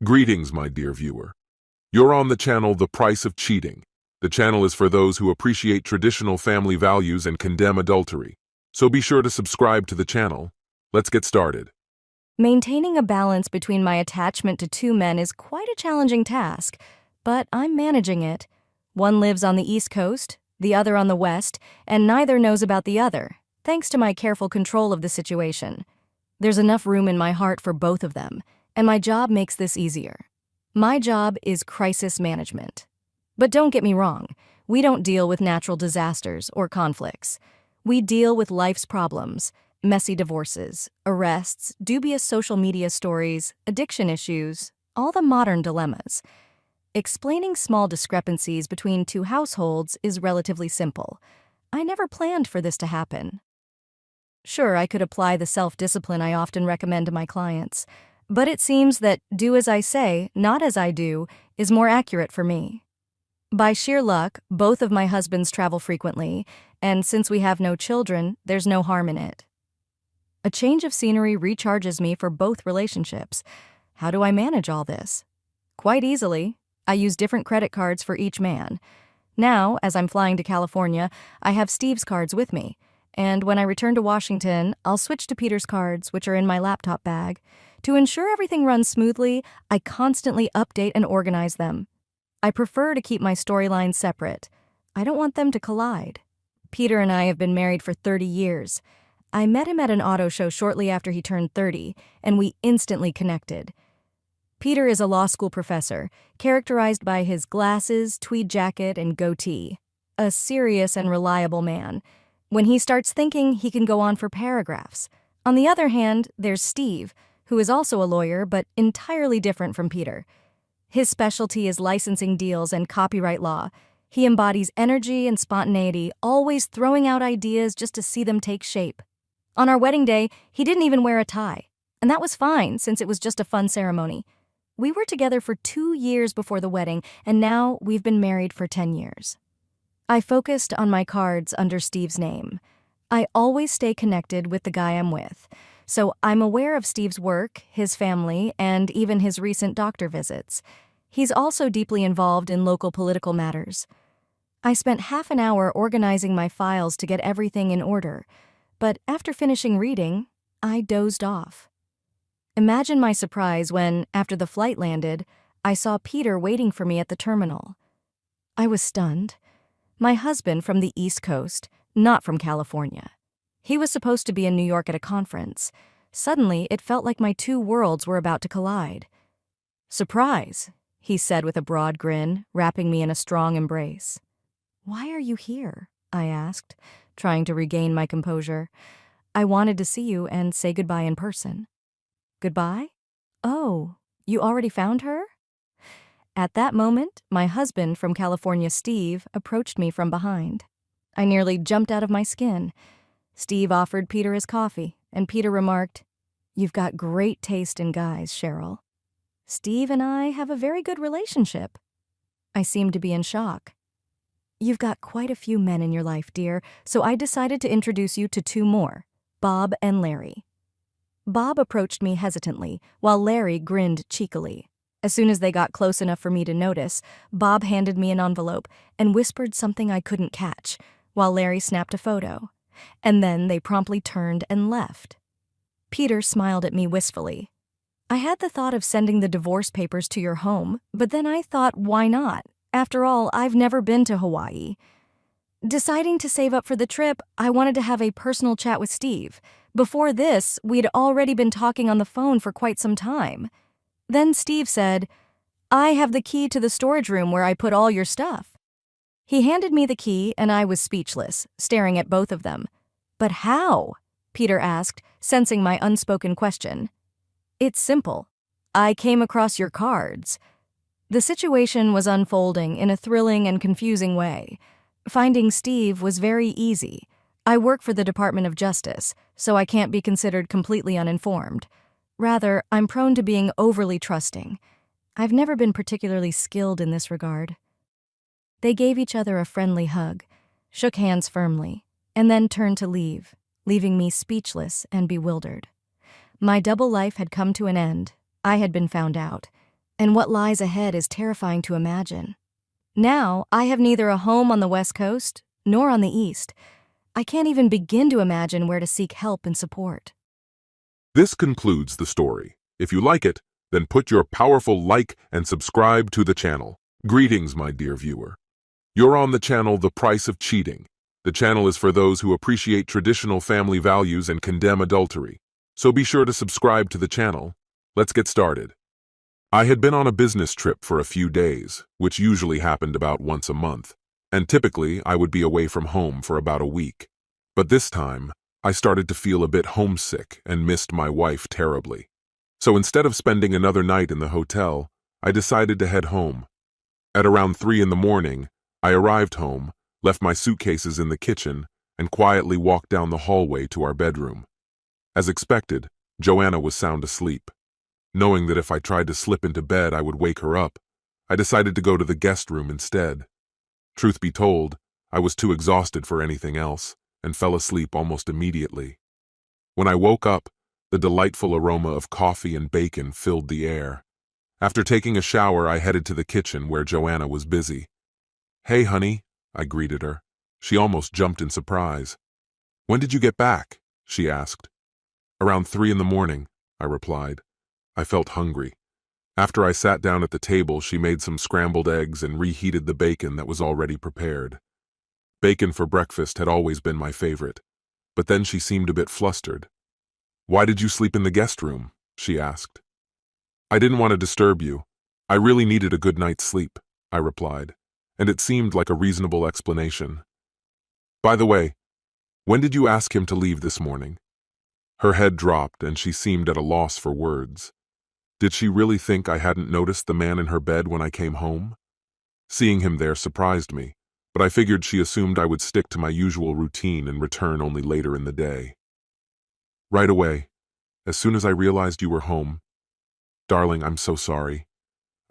Greetings, my dear viewer. You're on the channel The Price of Cheating. The channel is for those who appreciate traditional family values and condemn adultery. So be sure to subscribe to the channel. Let's get started. Maintaining a balance between my attachment to two men is quite a challenging task, but I'm managing it. One lives on the East Coast, the other on the West, and neither knows about the other, thanks to my careful control of the situation. There's enough room in my heart for both of them, and my job makes this easier. My job is crisis management. But don't get me wrong, we don't deal with natural disasters or conflicts. We deal with life's problems. Messy divorces, arrests, dubious social media stories, addiction issues, all the modern dilemmas. Explaining small discrepancies between two households is relatively simple. I never planned for this to happen. Sure, I could apply the self-discipline I often recommend to my clients, but it seems that do as I say, not as I do, is more accurate for me. By sheer luck, both of my husbands travel frequently, and since we have no children, there's no harm in it. A change of scenery recharges me for both relationships. How do I manage all this? Quite easily. I use different credit cards for each man. Now, as I'm flying to California, I have Steve's cards with me. And when I return to Washington, I'll switch to Peter's cards, which are in my laptop bag. To ensure everything runs smoothly, I constantly update and organize them. I prefer to keep my storylines separate. I don't want them to collide. Peter and I have been married for 30 years. I met him at an auto show shortly after he turned 30, and we instantly connected. Peter is a law school professor, characterized by his glasses, tweed jacket, and goatee. A serious and reliable man. When he starts thinking, he can go on for paragraphs. On the other hand, there's Steve, who is also a lawyer, but entirely different from Peter. His specialty is licensing deals and copyright law. He embodies energy and spontaneity, always throwing out ideas just to see them take shape. On our wedding day, he didn't even wear a tie, and that was fine since it was just a fun ceremony. We were together for 2 years before the wedding, and now we've been married for 10 years. I focused on my cards under Steve's name. I always stay connected with the guy I'm with, so I'm aware of Steve's work, his family, and even his recent doctor visits. He's also deeply involved in local political matters. I spent half an hour organizing my files to get everything in order. But after finishing reading, I dozed off. Imagine my surprise when, after the flight landed, I saw Peter waiting for me at the terminal. I was stunned. My husband from the East Coast, not from California. He was supposed to be in New York at a conference. Suddenly, it felt like my two worlds were about to collide. "Surprise," he said with a broad grin, wrapping me in a strong embrace. "Why are you here?" I asked, trying to regain my composure. "I wanted to see you and say goodbye in person." "Goodbye? Oh, you already found her?" At that moment, my husband from California, Steve, approached me from behind. I nearly jumped out of my skin. Steve offered Peter his coffee, and Peter remarked, "You've got great taste in guys, Cheryl." Steve and I have a very good relationship. I seemed to be in shock. "You've got quite a few men in your life, dear, so I decided to introduce you to two more, Bob and Larry." Bob approached me hesitantly, while Larry grinned cheekily. As soon as they got close enough for me to notice, Bob handed me an envelope and whispered something I couldn't catch, while Larry snapped a photo. And then they promptly turned and left. Peter smiled at me wistfully. "I had the thought of sending the divorce papers to your home, but then I thought, why not? After all, I've never been to Hawaii." Deciding to save up for the trip, I wanted to have a personal chat with Steve. Before this, we'd already been talking on the phone for quite some time. Then Steve said, "I have the key to the storage room where I put all your stuff." He handed me the key, and I was speechless, staring at both of them. "But how?" Peter asked, sensing my unspoken question. "It's simple. I came across your cards." The situation was unfolding in a thrilling and confusing way. Finding Steve was very easy. I work for the Department of Justice, so I can't be considered completely uninformed. Rather, I'm prone to being overly trusting. I've never been particularly skilled in this regard. They gave each other a friendly hug, shook hands firmly, and then turned to leave, leaving me speechless and bewildered. My double life had come to an end. I had been found out. and what lies ahead is terrifying to imagine. Now, I have neither a home on the West Coast nor on the East. I can't even begin to imagine where to seek help and support. This concludes the story. If you like it, then put your powerful like and subscribe to the channel. Greetings, my dear viewer. You're on the channel The Price of Cheating. The channel is for those who appreciate traditional family values and condemn adultery. So be sure to subscribe to the channel. Let's get started. I had been on a business trip for a few days, which usually happened about once a month, and typically I would be away from home for about a week. But this time, I started to feel a bit homesick and missed my wife terribly. So instead of spending another night in the hotel, I decided to head home. At around 3 in the morning, I arrived home, left my suitcases in the kitchen, and quietly walked down the hallway to our bedroom. As expected, Joanna was sound asleep. Knowing that if I tried to slip into bed I would wake her up, I decided to go to the guest room instead. Truth be told, I was too exhausted for anything else, and fell asleep almost immediately. When I woke up, the delightful aroma of coffee and bacon filled the air. After taking a shower, I headed to the kitchen where Joanna was busy. "Hey, honey," I greeted her. She almost jumped in surprise. "When did you get back?" she asked. "Around 3 in the morning," I replied. I felt hungry. After I sat down at the table, she made some scrambled eggs and reheated the bacon that was already prepared. Bacon for breakfast had always been my favorite, but then she seemed a bit flustered. "Why did you sleep in the guest room?" she asked. "I didn't want to disturb you. I really needed a good night's sleep," I replied, and it seemed like a reasonable explanation. "By the way, when did you ask him to leave this morning?" Her head dropped and she seemed at a loss for words. Did she really think I hadn't noticed the man in her bed when I came home? Seeing him there surprised me, but I figured she assumed I would stick to my usual routine and return only later in the day. "Right away, as soon as I realized you were home. Darling, I'm so sorry.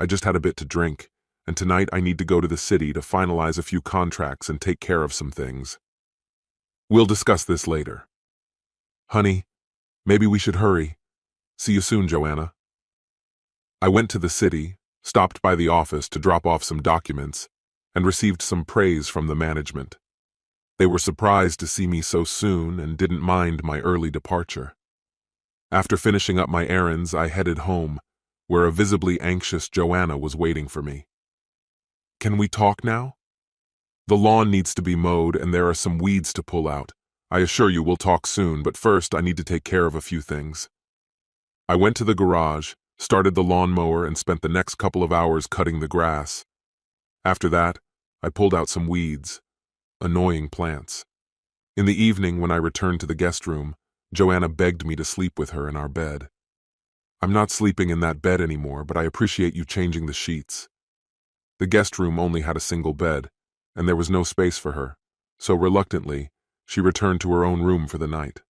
I just had a bit to drink, and tonight I need to go to the city to finalize a few contracts and take care of some things. We'll discuss this later. Honey, maybe we should hurry. See you soon, Joanna." I went to the city, stopped by the office to drop off some documents, and received some praise from the management. They were surprised to see me so soon and didn't mind my early departure. After finishing up my errands, I headed home, where a visibly anxious Joanna was waiting for me. "Can we talk now? The lawn needs to be mowed and there are some weeds to pull out. I assure you we'll talk soon, but first I need to take care of a few things." I went to the garage, started the lawnmower, and spent the next couple of hours cutting the grass. After that, I pulled out some weeds, annoying plants. In the evening, when I returned to the guest room, Joanna begged me to sleep with her in our bed. "I'm not sleeping in that bed anymore, but I appreciate you changing the sheets." The guest room only had a single bed, and there was no space for her, so reluctantly, she returned to her own room for the night.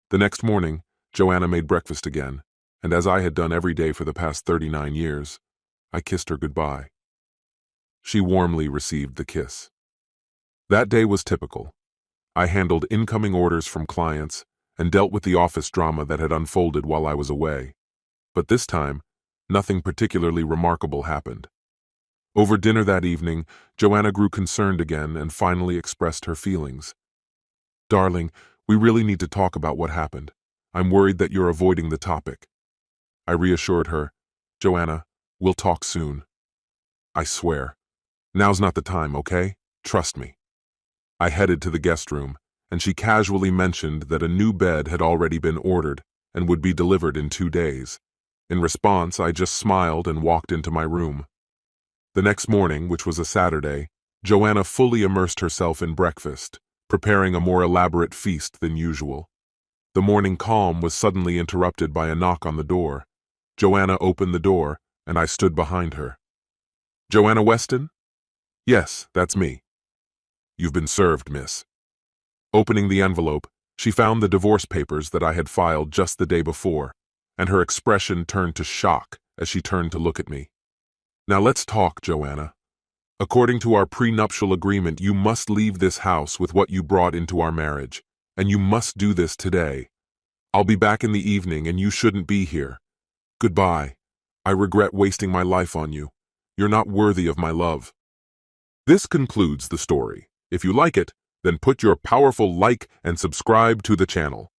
The next morning, Joanna made breakfast again, and as I had done every day for the past 39 years, I kissed her goodbye. She warmly received the kiss. That day was typical. I handled incoming orders from clients and dealt with the office drama that had unfolded while I was away. But this time, nothing particularly remarkable happened. Over dinner that evening, Joanna grew concerned again and finally expressed her feelings. "Darling, we really need to talk about what happened. I'm worried that you're avoiding the topic." I reassured her, "Joanna, we'll talk soon. I swear. Now's not the time, okay? Trust me." I headed to the guest room, and she casually mentioned that a new bed had already been ordered and would be delivered in 2 days. In response, I just smiled and walked into my room. The next morning, which was a Saturday, Joanna fully immersed herself in breakfast, preparing a more elaborate feast than usual. The morning calm was suddenly interrupted by a knock on the door. Joanna opened the door, and I stood behind her. "Joanna Weston?" "Yes, that's me." "You've been served, miss." Opening the envelope, she found the divorce papers that I had filed just the day before, and her expression turned to shock as she turned to look at me. "Now let's talk, Joanna. According to our prenuptial agreement, you must leave this house with what you brought into our marriage, and you must do this today. I'll be back in the evening and you shouldn't be here. Goodbye. I regret wasting my life on you. You're not worthy of my love. This concludes the story. If you like it, then put your powerful like and subscribe to the channel.